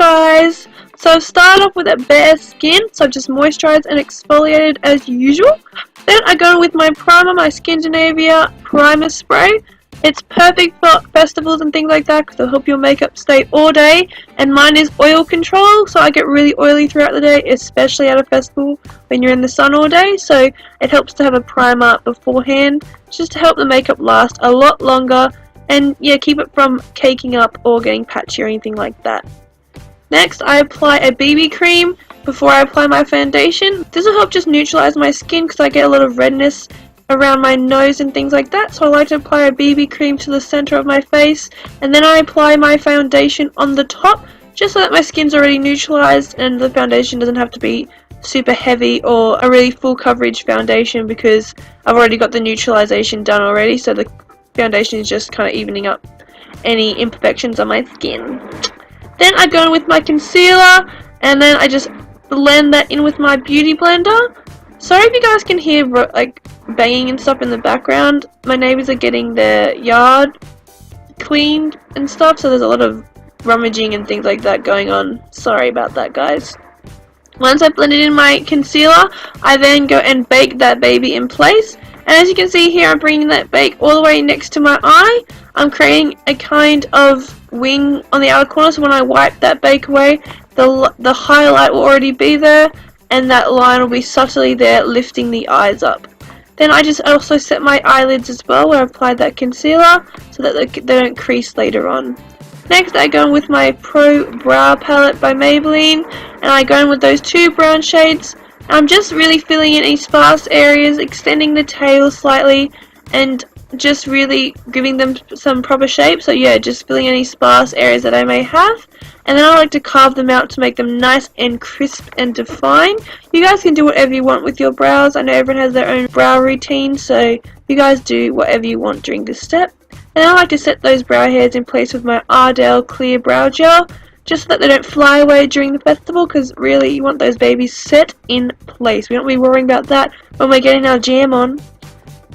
guys. So I've started off with a bare skin, so I've just moisturized and exfoliated as usual. Then I go with my primer, my Skindinavia primer spray. It's perfect for festivals and things like that because it'll help your makeup stay all day. And mine is oil control, so I get really oily throughout the day, especially at a festival when you're in the sun all day. So it helps to have a primer beforehand just to help the makeup last a lot longer and yeah, keep it from caking up or getting patchy or anything like that. Next, I apply a BB cream before I apply my foundation. This will help just neutralize my skin because I get a lot of redness around my nose and things like that, so I like to apply a BB cream to the center of my face, and then I apply my foundation on the top just so that my skin's already neutralized and the foundation doesn't have to be super heavy or a really full coverage foundation because I've already got the neutralization done already, so the foundation is just kind of evening up any imperfections on my skin. Then I go in with my concealer and then I just blend that in with my beauty blender. Sorry if you guys can hear like banging and stuff in the background. My neighbors are getting their yard cleaned and stuff, so there's a lot of rummaging and things like that going on. Sorry about that, guys. Once I've blended in my concealer, I then go and bake that baby in place. And as you can see here, I'm bringing that bake all the way next to my eye. I'm creating a kind of wing on the outer corner, so when I wipe that bake away, the highlight will already be there, and that line will be subtly there, lifting the eyes up. Then I just also set my eyelids as well, where I applied that concealer, so that they don't crease later on. Next, I go in with my Pro Brow Palette by Maybelline, and I go in with those two brown shades. I'm just really filling in any sparse areas, extending the tail slightly, and just really giving them some proper shape. So yeah, just filling any sparse areas that I may have. And then I like to carve them out to make them nice and crisp and defined. You guys can do whatever you want with your brows. I know everyone has their own brow routine, so you guys do whatever you want during this step. And I like to set those brow hairs in place with my Ardell Clear Brow Gel, just so that they don't fly away during the festival, because really you want those babies set in place. We don't be worrying about that when we're getting our jam on.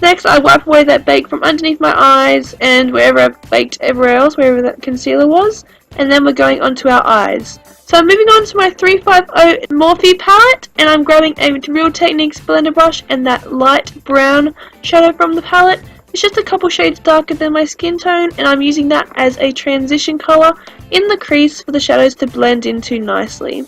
Next, I wipe away that bake from underneath my eyes and wherever I've baked everywhere else, wherever that concealer was. And then we're going on to our eyes. So I'm moving on to my 350 Morphe palette, and I'm grabbing a Real Techniques blender brush and that light brown shadow from the palette. It's just a couple shades darker than my skin tone, and I'm using that as a transition color in the crease for the shadows to blend into nicely.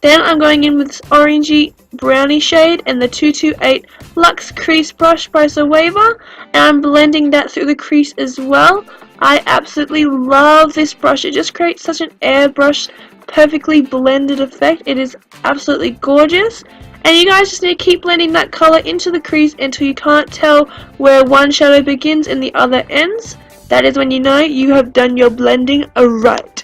Then I'm going in with this orangey brownie shade and the 228 Luxe Crease Brush by Zoeva, and I'm blending that through the crease as well. I absolutely love this brush. It just creates such an airbrush, perfectly blended effect. It is absolutely gorgeous. And you guys just need to keep blending that color into the crease until you can't tell where one shadow begins and the other ends. That is when you know you have done your blending right.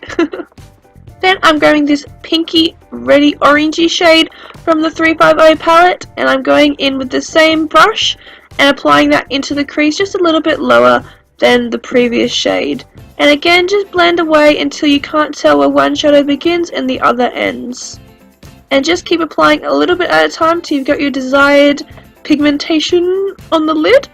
Then I'm grabbing this pinky reddy orangey shade from the 350 palette, and I'm going in with the same brush and applying that into the crease just a little bit lower than the previous shade. And again, just blend away until you can't tell where one shadow begins and the other ends. And just keep applying a little bit at a time till you've got your desired pigmentation on the lid.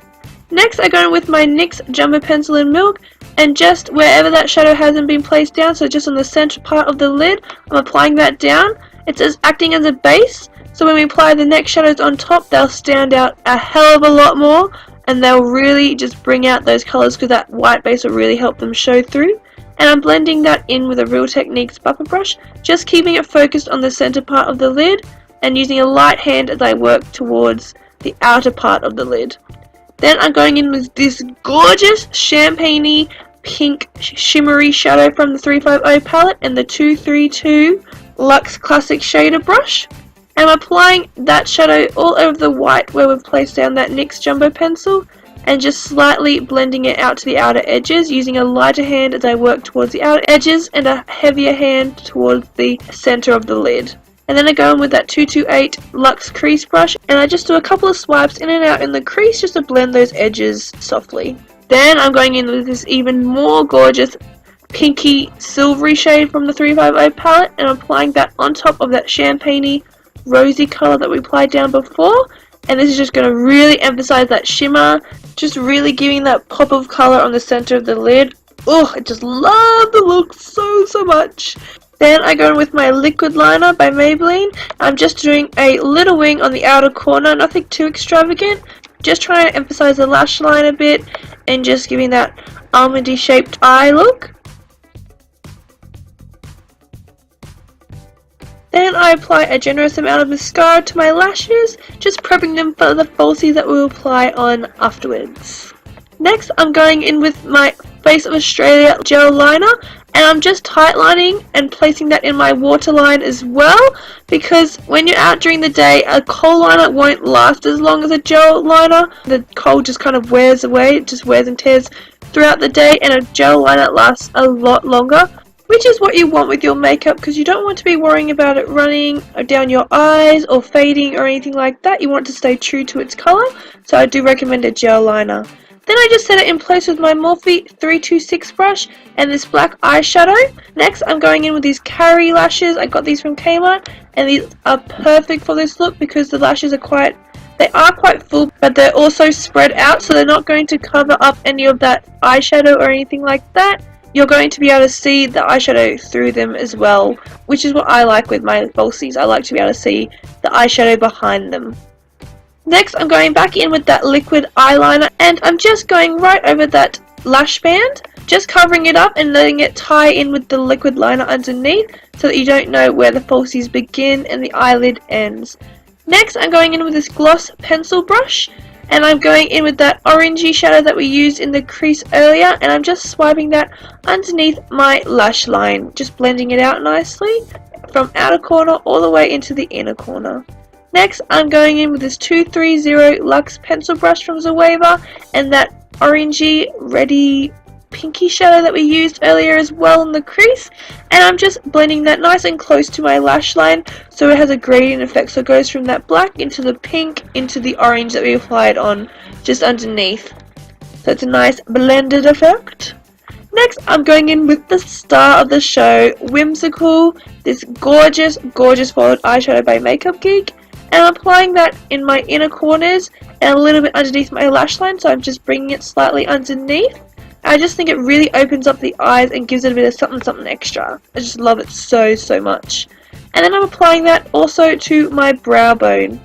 Next, I go in with my NYX Jumbo Pencil in Milk, and just wherever that shadow hasn't been placed down, so just on the center part of the lid, I'm applying that down. It's acting as a base, so when we apply the next shadows on top, they'll stand out a hell of a lot more, and they'll really just bring out those colors because that white base will really help them show through. And I'm blending that in with a Real Techniques buffer brush, just keeping it focused on the center part of the lid and using a light hand as I work towards the outer part of the lid. Then I'm going in with this gorgeous champagne-y pink shimmery shadow from the 350 palette and the 232 Luxe Classic Shader brush. And I'm applying that shadow all over the white where we've placed down that NYX Jumbo Pencil, and just slightly blending it out to the outer edges, using a lighter hand as I work towards the outer edges and a heavier hand towards the center of the lid. And then I go in with that 228 Luxe Crease Brush, and I just do a couple of swipes in and out in the crease just to blend those edges softly. Then I'm going in with this even more gorgeous pinky silvery shade from the 350 palette, and I'm applying that on top of that champagne-y rosy color that we applied down before. And this is just going to really emphasize that shimmer, just really giving that pop of color on the center of the lid. Oh, I just love the look so much. Then I go in with my liquid liner by Maybelline. I'm just doing a little wing on the outer corner, nothing too extravagant. Just trying to emphasize the lash line a bit and just giving that almondy shaped eye look. Then I apply a generous amount of mascara to my lashes, just prepping them for the falsies that we'll apply on afterwards. Next, I'm going in with my Face of Australia gel liner, and I'm just tightlining and placing that in my waterline as well, because when you're out during the day, a kohl liner won't last as long as a gel liner. The kohl just kind of wears away, it just wears and tears throughout the day, and a gel liner lasts a lot longer, which is what you want with your makeup, because you don't want to be worrying about it running down your eyes or fading or anything like that. You want it to stay true to its colour, so I do recommend a gel liner. Then I just set it in place with my Morphe 326 brush and this black eyeshadow. Next, I'm going in with these Carrie lashes. I got these from Kmart, and these are perfect for this look because the lashes are quite full, but they're also spread out, so they're not going to cover up any of that eyeshadow or anything like that. You're going to be able to see the eyeshadow through them as well, which is what I like with my falsies. I like to be able to see the eyeshadow behind them. Next, I'm going back in with that liquid eyeliner, and I'm just going right over that lash band, just covering it up and letting it tie in with the liquid liner underneath so that you don't know where the falsies begin and the eyelid ends. Next, I'm going in with this gloss pencil brush, and I'm going in with that orangey shadow that we used in the crease earlier, and I'm just swiping that underneath my lash line, just blending it out nicely from outer corner all the way into the inner corner. Next, I'm going in with this 230 Luxe pencil brush from Zoeva and that orangey, reddy, pinky shadow that we used earlier as well in the crease, and I'm just blending that nice and close to my lash line so it has a gradient effect, so it goes from that black into the pink into the orange that we applied on just underneath. So it's a nice blended effect. Next, I'm going in with the star of the show, Whimsical, this gorgeous foiled eyeshadow by Makeup Geek. And I'm applying that in my inner corners and a little bit underneath my lash line, so I'm just bringing it slightly underneath. I just think it really opens up the eyes and gives it a bit of something extra. I just love it so much. And then I'm applying that also to my brow bone.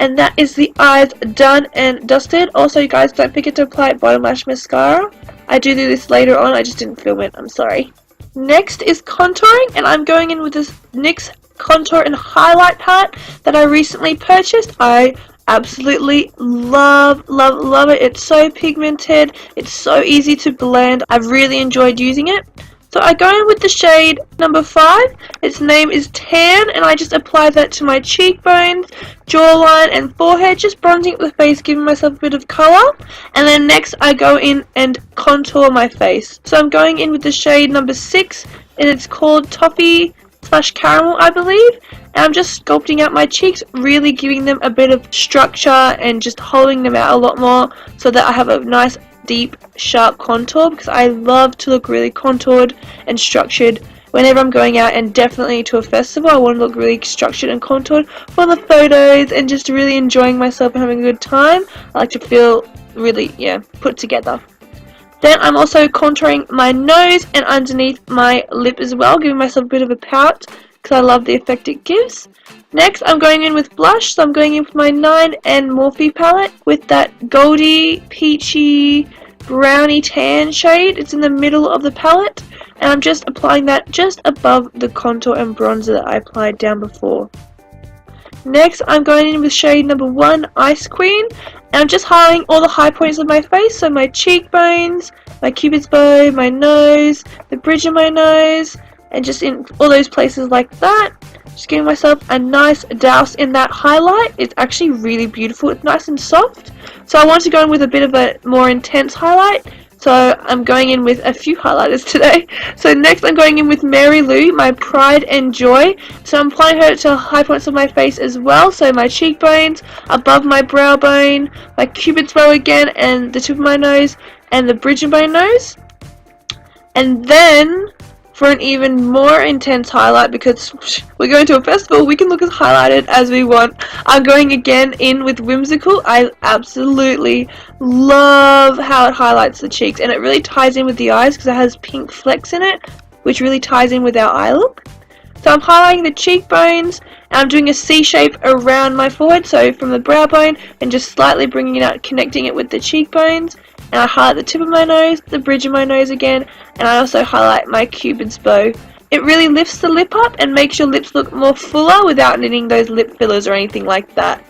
And that is the eyes done and dusted. Also, you guys, don't forget to apply bottom lash mascara. I do this later on, I just didn't film it, I'm sorry. Next is contouring, and I'm going in with this NYX contour and highlight palette that I recently purchased. I absolutely love it. It's so pigmented, it's so easy to blend. I've really enjoyed using it. So I go in with the shade number 5. Its name is Tan, and I just apply that to my cheekbones, jawline and forehead, just bronzing up the face, giving myself a bit of colour. And then next I go in and contour my face. So I'm going in with the shade number 6, and it's called Toffee / Caramel, I believe. And I'm just sculpting out my cheeks, really giving them a bit of structure and just holding them out a lot more so that I have a nice deep sharp contour, because I love to look really contoured and structured whenever I'm going out, and definitely to a festival I want to look really structured and contoured for the photos and just really enjoying myself and having a good time. I like to feel really put together. Then I'm also contouring my nose and underneath my lip as well, giving myself a bit of a pout because I love the effect it gives. Next, I'm going in with blush, so I'm going in with my 9 and Morphe palette with that goldy, peachy, browny tan shade. It's in the middle of the palette, and I'm just applying that just above the contour and bronzer that I applied down before. Next, I'm going in with shade number 1, Ice Queen, and I'm just highlighting all the high points of my face, so my cheekbones, my cupid's bow, my nose, the bridge of my nose, and just in all those places like that. Just giving myself a nice douse in that highlight. It's actually really beautiful. It's nice and soft. So I want to go in with a bit of a more intense highlight. So I'm going in with a few highlighters today. So next I'm going in with Mary Lou, my Pride and Joy. So I'm applying her to high points of my face as well. So my cheekbones, above my brow bone, my cupid's bow again, and the tip of my nose, and the bridge of my nose. And then for an even more intense highlight, because we're going to a festival, we can look as highlighted as we want, I'm going again in with Whimsical. I absolutely love how it highlights the cheeks, and it really ties in with the eyes because it has pink flecks in it, which really ties in with our eye look. So I'm highlighting the cheekbones, and I'm doing a C shape around my forehead, so from the brow bone, and just slightly bringing it out, connecting it with the cheekbones. And I highlight the tip of my nose, the bridge of my nose again, and I also highlight my cupid's bow. It really lifts the lip up and makes your lips look more fuller without needing those lip fillers or anything like that.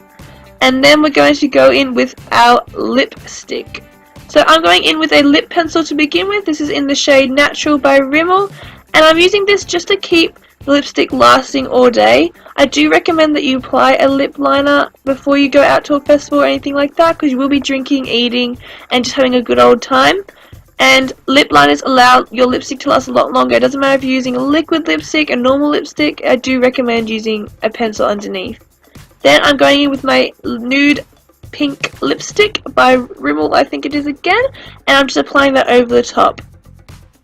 And then we're going to go in with our lipstick. So I'm going in with a lip pencil to begin with. This is in the shade Natural by Rimmel, and I'm using this just to keep the lipstick lasting all day. I do recommend that you apply a lip liner before you go out to a festival or anything like that, because you will be drinking, eating, and just having a good old time. And lip liners allow your lipstick to last a lot longer. It doesn't matter if you're using a liquid lipstick, a normal lipstick, I do recommend using a pencil underneath. Then I'm going in with my nude pink lipstick by Rimmel, I think it is again, and I'm just applying that over the top.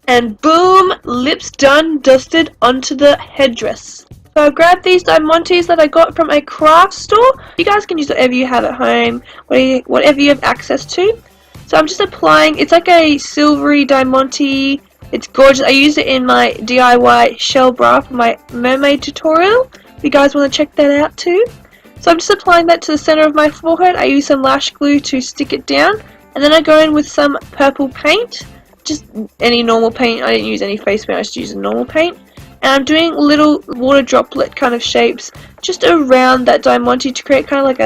And boom, lips done, dusted onto the headdress. So I grabbed these diamantes that I got from a craft store. You guys can use whatever you have at home, whatever you have access to. So I'm just applying, it's like a silvery diamante, it's gorgeous. I used it in my DIY shell bra for my mermaid tutorial, if you guys want to check that out too. So I'm just applying that to the center of my forehead. I use some lash glue to stick it down, and then I go in with some purple paint, just any normal paint. I didn't use any face paint, I just used a normal paint. And I'm doing little water droplet kind of shapes just around that diamante to create kind of like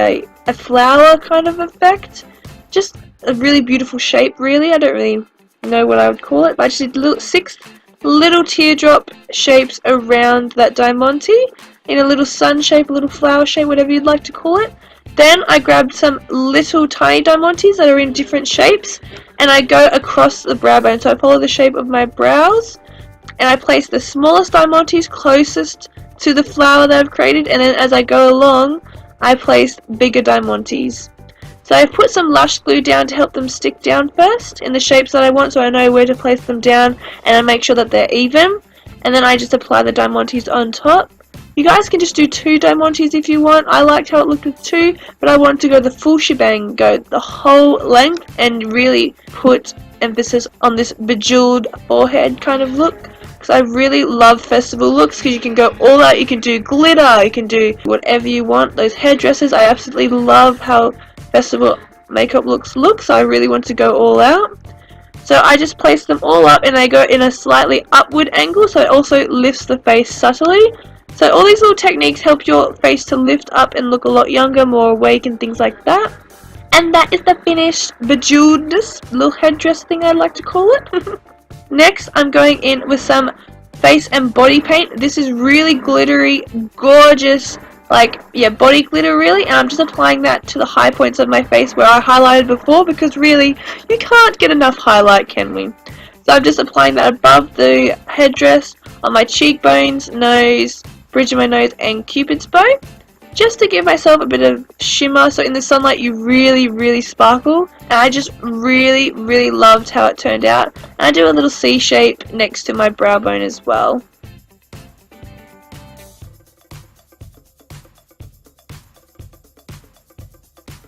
a flower kind of effect. Just a really beautiful shape, really. I don't really know what I would call it, but I just did 6 little teardrop shapes around that diamante in a little sun shape, a little flower shape, whatever you'd like to call it. Then I grabbed some little tiny diamantes that are in different shapes, and I go across the brow bone. So I follow the shape of my brows, and I place the smallest diamantes closest to the flower that I've created, and then as I go along, I place bigger diamantes. So I put some lash glue down to help them stick down first in the shapes that I want, so I know where to place them down, and I make sure that they're even. And then I just apply the diamantes on top. You guys can just do 2 diamantes if you want. I liked how it looked with 2, but I wanted to go the full shebang, go the whole length, and really put emphasis on this bejeweled forehead kind of look. Because I really love festival looks, because you can go all out, you can do glitter, you can do whatever you want. Those hairdresses, I absolutely love how festival makeup looks look, so I really want to go all out. So I just place them all up, and I go in a slightly upward angle, so it also lifts the face subtly. So all these little techniques help your face to lift up and look a lot younger, more awake, and things like that. And that is the finished bejeweledness, little headdress thing I'd like to call it. Next, I'm going in with some face and body paint. This is really glittery, gorgeous, like, yeah, body glitter really, and I'm just applying that to the high points of my face where I highlighted before, because really, you can't get enough highlight, can we? So I'm just applying that above the headdress, on my cheekbones, nose, bridge of my nose, and cupid's bow, just to give myself a bit of shimmer, so in the sunlight you really sparkle. And I just really loved how it turned out. And I do a little C shape next to my brow bone as well.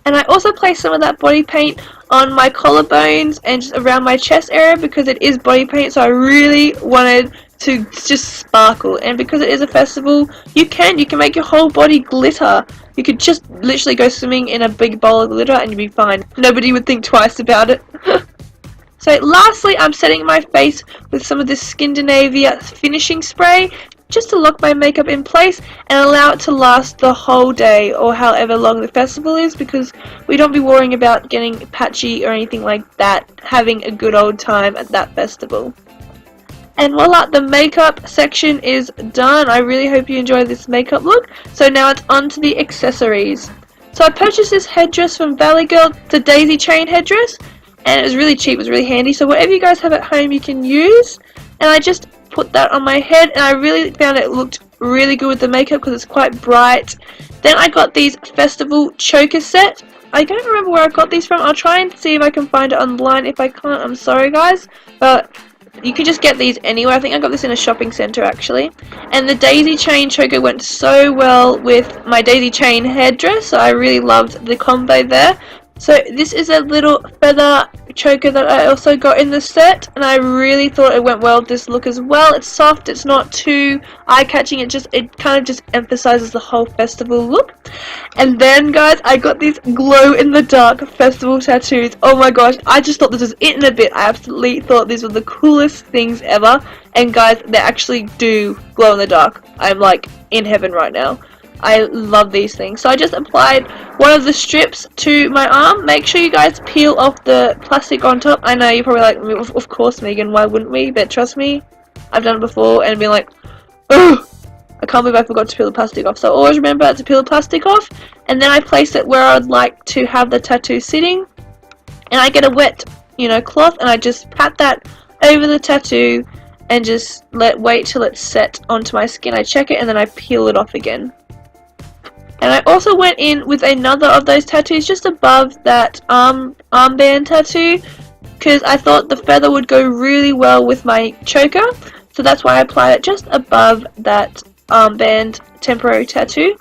And I also place some of that body paint on my collarbones and just around my chest area, because it is body paint, so I really wanted to just sparkle. And because it is a festival, you can make your whole body glitter. You could just literally go swimming in a big bowl of glitter and you'd be fine. Nobody would think twice about it. So lastly, I'm setting my face with some of this Skindinavia finishing spray, just to lock my makeup in place and allow it to last the whole day, or however long the festival is, because we don't be worrying about getting patchy or anything like that, having a good old time at that festival. And voila, the makeup section is done. I really hope you enjoy this makeup look. So now it's on to the accessories. So I purchased this headdress from Valley Girl. It's a daisy chain headdress, and it was really cheap, it was really handy. So whatever you guys have at home you can use. And I just put that on my head, and I really found it looked really good with the makeup because it's quite bright. Then I got these festival choker set. I don't remember where I got these from. I'll try and see if I can find it online. If I can't, I'm sorry guys, but you can just get these anywhere. I think I got this in a shopping centre actually. And the daisy chain choker went so well with my daisy chain headdress, so I really loved the combo there. So this is a little feather choker that I also got in the set, and I really thought it went well with this look as well. It's soft, it's not too eye-catching, it kind of just emphasizes the whole festival look. And then guys, I got these glow-in-the-dark festival tattoos. Oh my gosh, I just thought this was it in a bit. I absolutely thought these were the coolest things ever, and guys, they actually do glow in the dark. I'm like in heaven right now. I love these things. So I just applied one of the strips to my arm. Make sure you guys peel off the plastic on top. I know you're probably like, of course Megan, why wouldn't we? But trust me, I've done it before and been like, ugh, I can't believe I forgot to peel the plastic off. So always remember to peel the plastic off, and then I place it where I'd like to have the tattoo sitting, and I get a wet, cloth, and I just pat that over the tattoo and just wait till it's set onto my skin. I check it and then I peel it off again. And I also went in with another of those tattoos just above that armband tattoo, because I thought the feather would go really well with my choker. So that's why I applied it just above that armband temporary tattoo.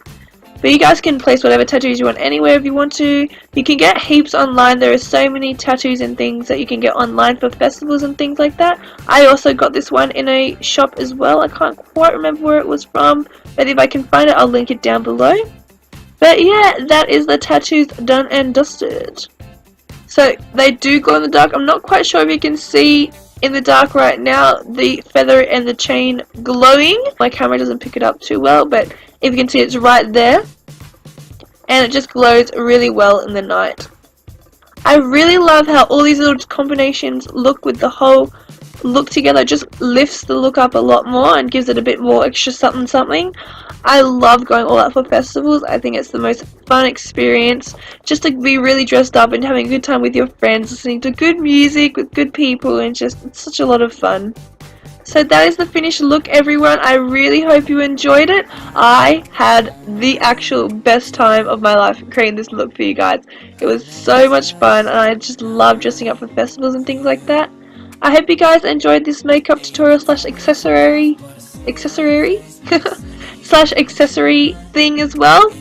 But you guys can place whatever tattoos you want anywhere if you want to. You can get heaps online. There are so many tattoos and things that you can get online for festivals and things like that. I also got this one in a shop as well. I can't quite remember where it was from, but if I can find it, I'll link it down below. But yeah, that is the tattoos done and dusted. So they do glow in the dark. I'm not quite sure if you can see in the dark right now the feather and the chain glowing. My camera doesn't pick it up too well, but if you can see, it's right there. And it just glows really well in the night. I really love how all these little combinations look with the whole look together. It just lifts the look up a lot more and gives it a bit more extra something something. I love going all out for festivals. I think it's the most fun experience, just to be really dressed up and having a good time with your friends, listening to good music with good people, and just, it's such a lot of fun. So that is the finished look, everyone. I really hope you enjoyed it. I had the actual best time of my life creating this look for you guys. It was so much fun, and I just love dressing up for festivals and things like that. I hope you guys enjoyed this makeup tutorial slash accessory slash accessory thing as well.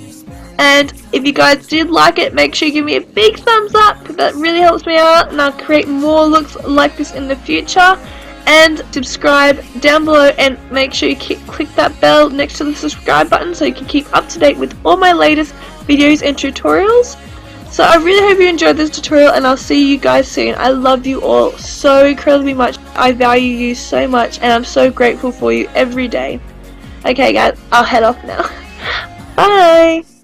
And if you guys did like it, make sure you give me a big thumbs up. That really helps me out, and I'll create more looks like this in the future. And subscribe down below, and make sure you click that bell next to the subscribe button so you can keep up to date with all my latest videos and tutorials. So I really hope you enjoyed this tutorial, and I'll see you guys soon. I love you all so incredibly much. I value you so much, and I'm so grateful for you every day. Okay guys, I'll head off now. Bye!